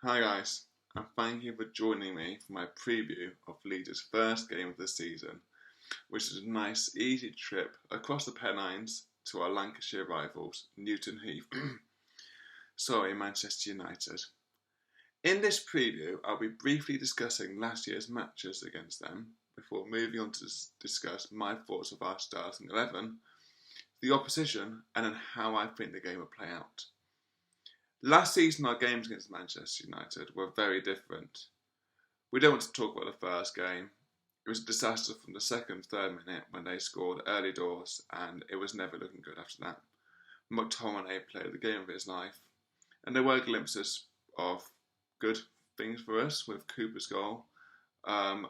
Hi guys, and thank you for joining me for my preview of Leeds' first game of the season, which is a nice, easy trip across the Pennines to our Lancashire rivals, Newton Heath. Sorry, Manchester United. In this preview, I'll be briefly discussing last year's matches against them before moving on to discuss my thoughts of our starting 11, the opposition, and then how I think the game will play out. Last season, our games against Manchester United were very different. We don't want to talk about the first game. It was a disaster from the second, third minute when they scored early doors, and it was never looking good after that. McTominay played the game of his life, and there were glimpses of good things for us with Cooper's goal, and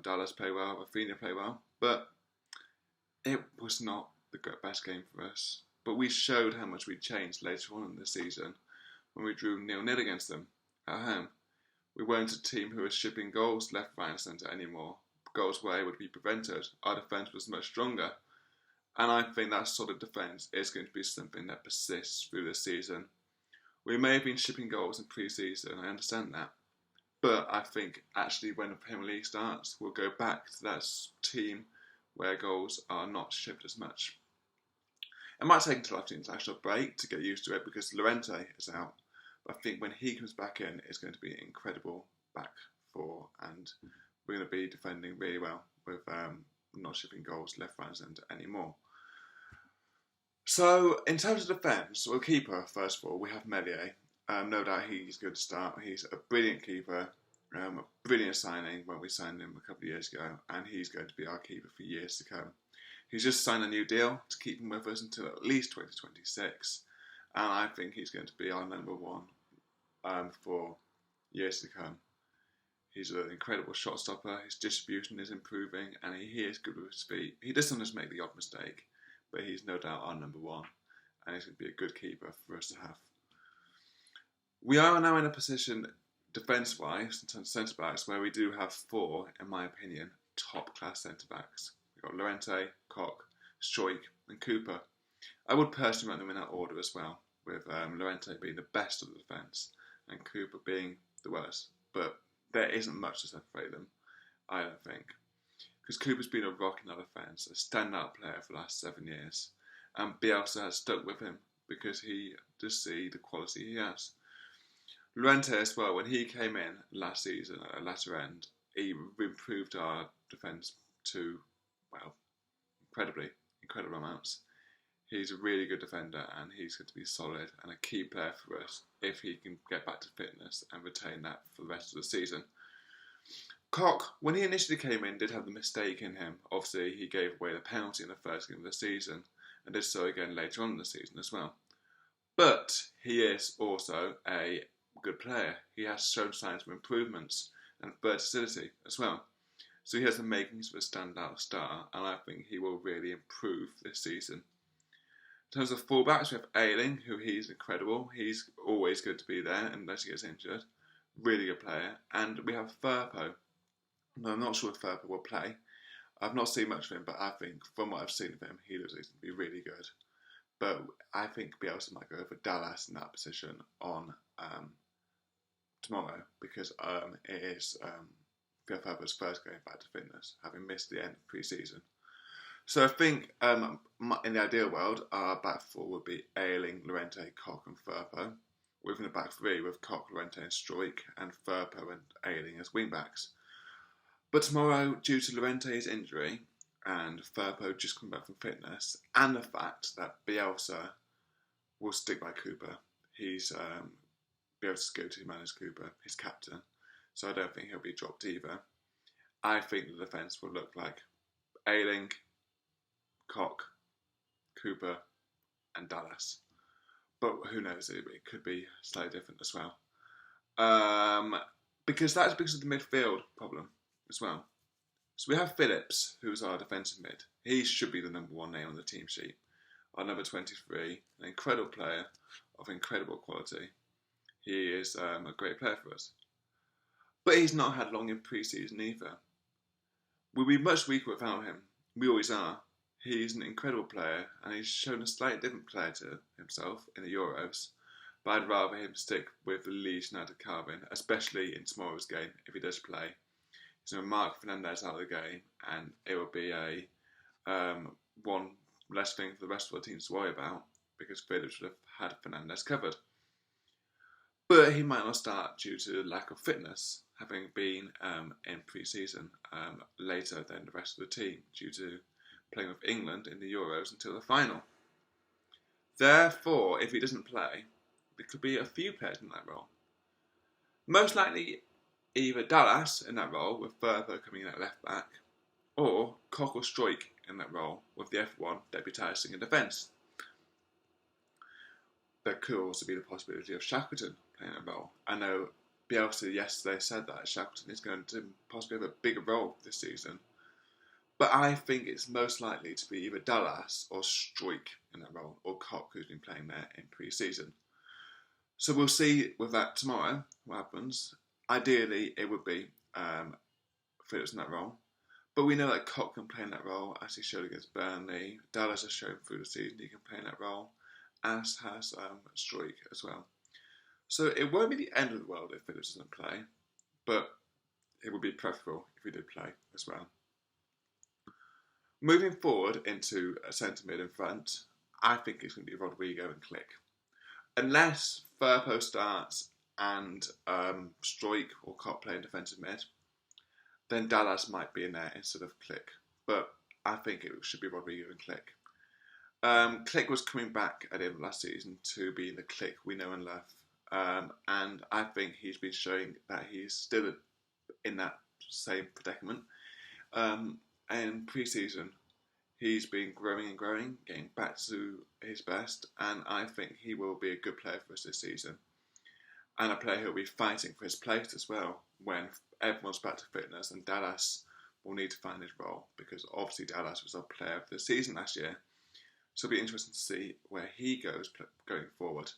Dallas played well, Rafinha played well, but it was not the best game for us. But we showed how much we changed later on in the season when we drew 0-0 against them at home. We weren't a team who was shipping goals left, right and centre anymore. Goals were able to be prevented. Our defence was much stronger. And I think that solid defence is going to be something that persists through the season. We may have been shipping goals in pre-season, I understand that. But I think actually when the Premier League starts, we'll go back to that team where goals are not shipped as much. It might take until after the international break to get used to it because Llorente is out. But I think when he comes back in, it's going to be an incredible back four, and we're going to be defending really well with not shipping goals left, right, and centre anymore. So, in terms of defence, well, keeper, first of all, we have Meslier. No doubt he's good to start. He's a brilliant keeper, a brilliant signing when we signed him a couple of years ago, and he's going to be our keeper for years to come. He's just signed a new deal to keep him with us until at least 2026, and I think he's going to be our number one for years to come. He's an incredible shot stopper, his distribution is improving, and he is good with his feet. He does sometimes make the odd mistake, but he's no doubt our number one, and he's going to be a good keeper for us to have. We are now in a position, defence-wise, in terms of centre-backs, where we do have four, in my opinion, top-class centre-backs. We've got Llorente, Koch, Struijk, and Cooper. I would personally rank them in that order as well, with Llorente being the best of the defence and Cooper being the worst. But there isn't much to separate them, I don't think. Because Cooper's been a rock in our defence, a standout player for the last 7 years. And Bielsa has stuck with him because he does see the quality he has. Llorente as well, when he came in last season at the latter end, he improved our defence to, well, incredible amounts. He's a really good defender and he's going to be solid and a key player for us if he can get back to fitness and retain that for the rest of the season. Koch, when he initially came in, did have the mistake in him. Obviously, he gave away the penalty in the first game of the season and did so again later on in the season as well. But he is also a good player. He has shown signs of improvements and versatility as well. So he has the makings of a standout star, and I think he will really improve this season. In terms of fullbacks, we have Ayling, who he's incredible. He's always good to be there unless he gets injured. Really good player. And we have Firpo. Now, I'm not sure if Firpo will play. I've not seen much of him, but I think from what I've seen of him, he looks like he's going to be really good. But I think Bielsa might go for Dallas in that position on tomorrow because it is Firpo's first game back to fitness, having missed the end of pre-season. So I think in the ideal world, our back four would be Ayling, Llorente, Koch and Firpo. Within the back three with Koch, Llorente and Struijk, and Firpo and Ayling as wing-backs. But tomorrow, due to Llorente's injury and Firpo just coming back from fitness, and the fact that Bielsa will stick by Cooper, he's Bielsa's go-to man is Cooper, his captain, so I don't think he'll be dropped either. I think the defence will look like Ayling, Koch, Cooper and Dallas. But who knows, it could be slightly different as well. Because that's because of the midfield problem as well. So we have Phillips, who's our defensive mid. He should be the number one name on the team sheet. Our number 23, an incredible player of incredible quality. He is a great player for us. But he's not had long in pre-season either. We'll be much weaker without him. We always are. He's an incredible player and he's shown a slightly different player to himself in the Euros. but I'd rather him stick with the Leeds United Calvin, especially in tomorrow's game if he does play. He's going to mark Fernandez out of the game, and it will be a one less thing for the rest of the teams to worry about because Phillips would have had Fernandez covered. But he might not start due to lack of fitness, having been in pre-season later than the rest of the team due to playing with England in the Euros until the final. Therefore, if he doesn't play, there could be a few players in that role. Most likely either Dallas in that role with Further coming in at left back, or Koch or Struijk in that role with the F1 deputising in defence. There could also be the possibility of Shackleton playing that role. I know Bielsa yesterday said that Shackleton is going to possibly have a bigger role this season. But I think it's most likely to be either Dallas or Struijk in that role, or Koch, who's been playing there in pre-season. So we'll see with that tomorrow what happens. Ideally, it would be Phillips in that role. But we know that Koch can play in that role, as he showed against Burnley. Dallas has shown through the season he can play in that role, as has Struijk as well. So it won't be the end of the world if Phillips doesn't play, but it would be preferable if he did play as well. Moving forward into a centre mid in front, I think it's going to be Rodrigo and Klich. Unless Firpo starts and Struijk or Koch play in defensive mid, then Dallas might be in there instead of Klich. But I think it should be Rodrigo and Klich. Klich was coming back at the end of last season to be the Klich we know and love. And I think he's been showing that he's still in that same predicament. In pre-season, he's been growing and growing, getting back to his best, and I think he will be a good player for us this season. And a player who'll be fighting for his place as well when everyone's back to fitness, and Dallas will need to find his role because obviously Dallas was our player of the season last year. So it'll be interesting to see where he goes going forward.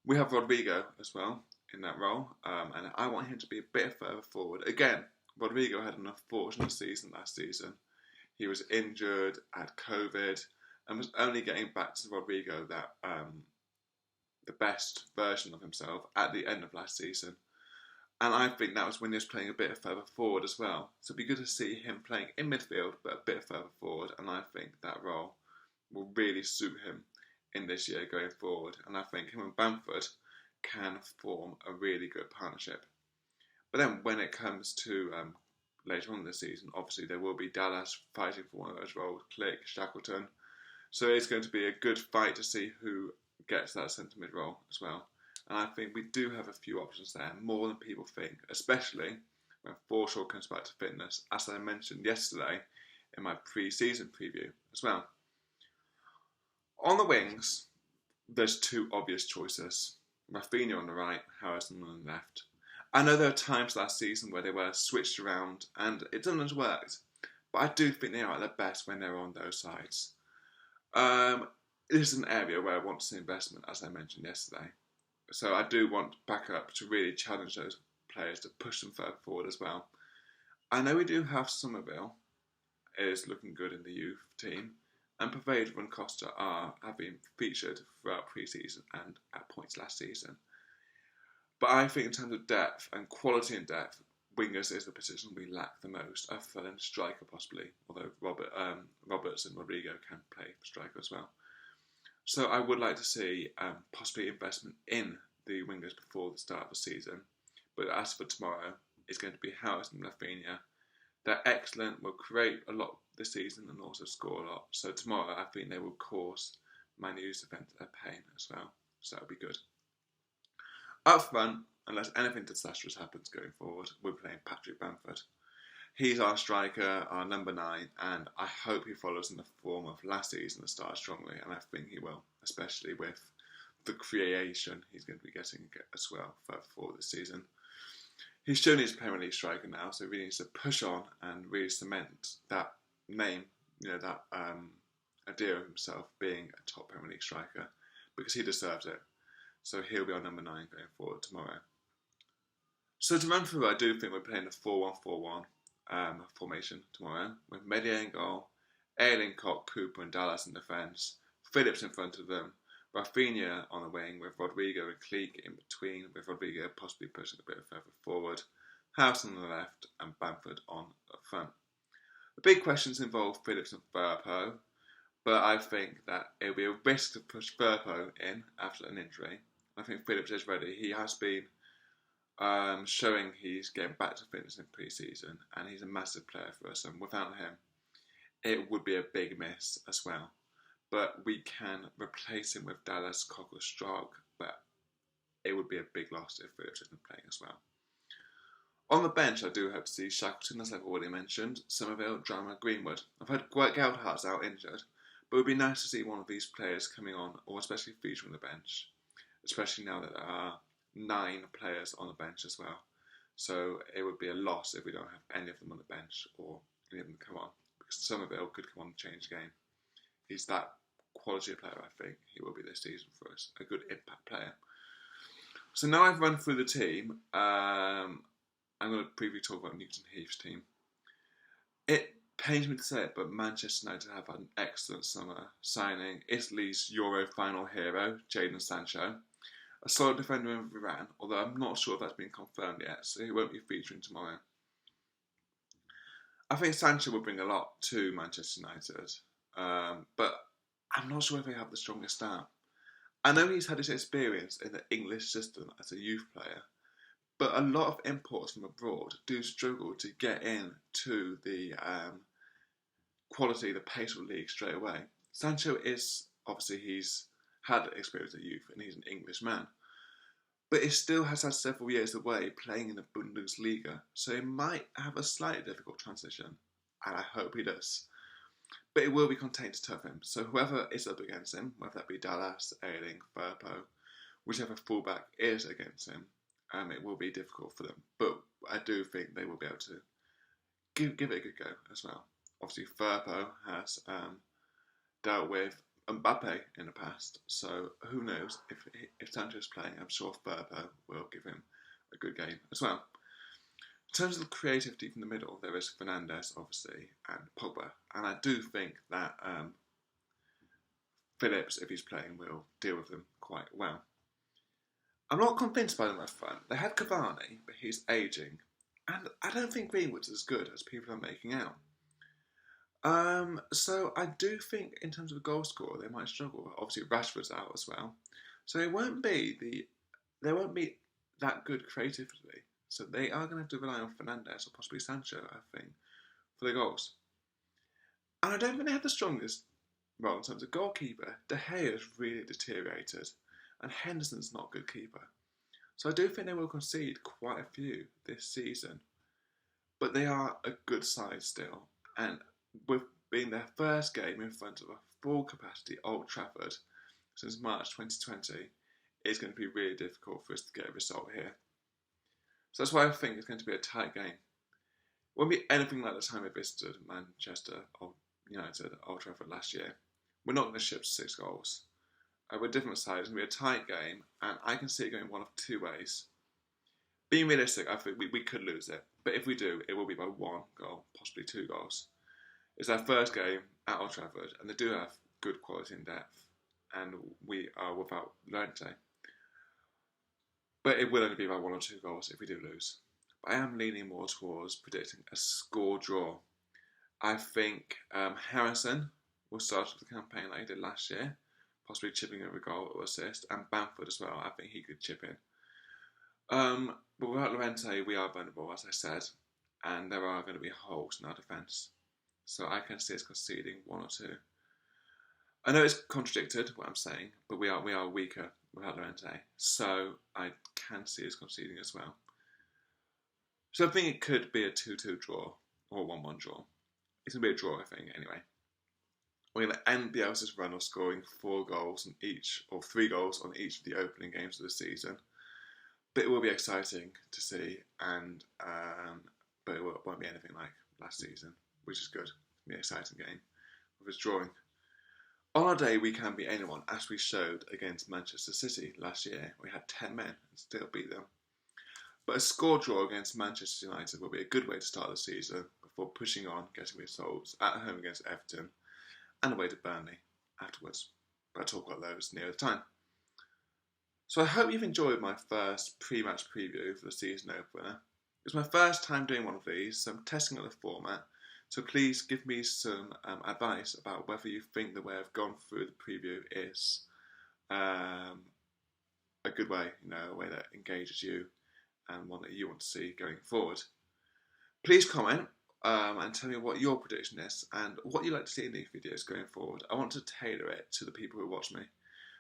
We have Rodrigo as well in that role, and I want him to be a bit further forward. Again, Rodrigo had an unfortunate season last season. He was injured, had COVID, and was only getting back to Rodrigo that the best version of himself at the end of last season. And I think that was when he was playing a bit further forward as well. So it'd be good to see him playing in midfield, but a bit further forward. And I think that role will really suit him in this year going forward. And I think him and Bamford can form a really good partnership. But then when it comes to later on this season, obviously there will be Dallas fighting for one of those roles, Klich, Shackleton. So it's going to be a good fight to see who gets that centre mid role as well. And I think we do have a few options there, more than people think, especially when Forshaw comes back to fitness, as I mentioned yesterday in my pre-season preview as well. On the wings, there's two obvious choices. Rafinha on the right, Harrison on the left. I know there are times last season where they were switched around and it doesn't work, but I do think they are at their best when they're on those sides. This is an area where I want to see investment, as I mentioned yesterday. So I do want backup to really challenge those players to push them further forward as well. I know we do have Somerville is looking good in the youth team, and Pavard and Costa have been featured throughout pre-season and at points last season. But I think in terms of depth and quality and depth, wingers is the position we lack the most, other than striker possibly, although Roberts and Rodrigo can play striker as well. So I would like to see possibly investment in the wingers before the start of the season. But as for tomorrow, it's going to be Harrison and Rafinha. They're excellent, will create a lot this season and also score a lot. So tomorrow I think they will cause Man U's defence a pain as well. So that'll be good. Up front, unless anything disastrous happens going forward, we're playing Patrick Bamford. He's our striker, our number 9, and I hope he follows in the form of last season and starts strongly, and I think he will, especially with the creation he's going to be getting as well further forward this season. He's shown he's a Premier League striker now, so he really needs to push on and really cement that name, that idea of himself being a top Premier League striker, because he deserves it. So he'll be our number 9 going forward tomorrow. So to run through, I do think we're playing a 4-1-4-1 formation tomorrow, with Medier in goal, Ayling, Koch, Cooper and Dallas in defence, Phillips in front of them, Rafinha on the wing with Rodrigo and Cleek in between, with Rodrigo possibly pushing a bit further forward, Harrison on the left, and Bamford on the front. The big questions involve Phillips and Firpo, but I think that it will be a risk to push Firpo in after an injury. I think Phillips is ready. He has been showing he's getting back to fitness in pre-season, and he's a massive player for us, and without him, it would be a big miss as well. But we can replace him with Dallas, Koch or Strauch, but it would be a big loss if Phillips isn't playing as well. On the bench, I do hope to see Shackleton, as I've already mentioned, Somerville, Drama, Greenwood. I've had Geldhardt's out injured, but it would be nice to see one of these players coming on, or especially featuring the bench, especially now that there are 9 players on the bench as well. So it would be a loss if we don't have any of them on the bench, or any of them come on, because Somerville could come on and change the game. He's that quality of player, I think. He will be this season for us. A good impact player. So now I've run through the team, I'm going to briefly talk about Newton Heath's team. It pains me to say it, but Manchester United have had an excellent summer, signing Italy's Euro final hero, Jadon Sancho, a solid defender in Varane, although I'm not sure if that's been confirmed yet, so he won't be featuring tomorrow. I think Sancho will bring a lot to Manchester United, but I'm not sure if they have the strongest start. I know he's had his experience in the English system as a youth player, but a lot of imports from abroad do struggle to get into the quality, the pace of the league straight away. Sancho is, obviously he's had experience at youth and he's an English man, but he still has had several years away playing in the Bundesliga, so he might have a slightly difficult transition, and I hope he does. But it will be contained to tough him, so whoever is up against him, whether that be Dallas, Ayling, Firpo, whichever fullback is against him, it will be difficult for them. But I do think they will be able to give it a good go as well. Obviously, Firpo has dealt with Mbappe in the past, so who knows if Sancho's playing, I'm sure Firpo will give him a good game as well. In terms of the creativity from the middle, there is Fernandes, obviously, and Pogba, and I do think that Phillips, if he's playing, will deal with them quite well. I'm not convinced by them up front. They had Cavani, but he's ageing, and I don't think Greenwood's as good as people are making out. So I do think in terms of a goal scorer, they might struggle. Obviously, Rashford's out as well, so they won't be that good creatively. So they are going to have to rely on Fernandes or possibly Sancho, I think, for the goals. And I don't think they have the strongest role in terms of goalkeeper. De Gea has really deteriorated, and Henderson's not a good keeper. So I do think they will concede quite a few this season. But they are a good side still, and with being their first game in front of a full capacity Old Trafford since March 2020, it's going to be really difficult for us to get a result here. So that's why I think it's going to be a tight game. It won't be anything like the time we visited Manchester United at Old Trafford last year. We're not going to ship 6 goals. We're different sides. It's going to be a tight game, and I can see it going one of 2 ways. Being realistic, I think we could lose it, but if we do, it will be by 1 goal, possibly 2 goals. It's our first game at Old Trafford, and they do have good quality and depth, and we are without Llorente. But it will only be by 1 or 2 goals if we do lose. But I am leaning more towards predicting a score draw. I think Harrison will start the campaign like he did last year, possibly chipping in a goal or assist, and Bamford as well. I think he could chip in. But without Llorente, we are vulnerable, as I said, and there are going to be holes in our defence. So I can see us conceding 1 or 2. I know it's contradicted what I'm saying, but we are weaker without Llorente, so I can see us conceding as well. So I think it could be a 2-2 draw or 1-1 draw. It's going to be a draw, I think, anyway. We're going to end Bielsa's run of scoring 4 goals on each, or 3 goals on each of the opening games of the season. But it will be exciting to see, and but it won't be anything like last season, which is good. It'll be an exciting game with us drawing. On our day, we can beat anyone, as we showed against Manchester City last year. We had 10 men and still beat them. But a score draw against Manchester United will be a good way to start the season before pushing on, getting results at home against Everton and away to Burnley afterwards. but I'll talk about those near the time. So I hope you've enjoyed my first pre-match preview for the season opener. It's my first time doing one of these, so I'm testing out the format. So please give me some advice about whether you think the way I've gone through the preview is a good way, a way that engages you and one that you want to see going forward. Please comment and tell me what your prediction is and what you'd like to see in these videos going forward. I want to tailor it to the people who watch me,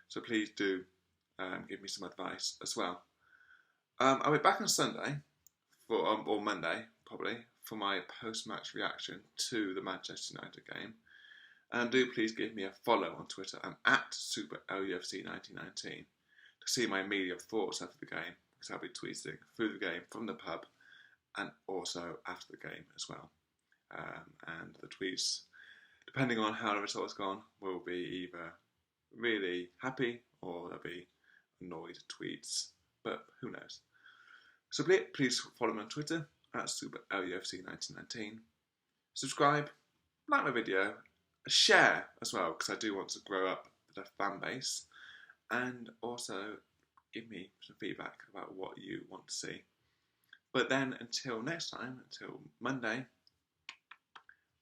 so please do give me some advice as well. I'll be back on Sunday, or Monday probably, for my post-match reaction to the Manchester United game. And do please give me a follow on Twitter. I'm at SuperLUFC1919 to see my immediate thoughts after the game, because I'll be tweeting through the game from the pub and also after the game as well. And the tweets, depending on how the result has gone, will be either really happy or they'll be annoyed tweets, but who knows. So please follow me on Twitter at SuperLUFC1919. Subscribe, like my video, share as well, because I do want to grow up the fan base, and also give me some feedback about what you want to see. But then until next time, until Monday,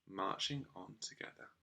marching on together.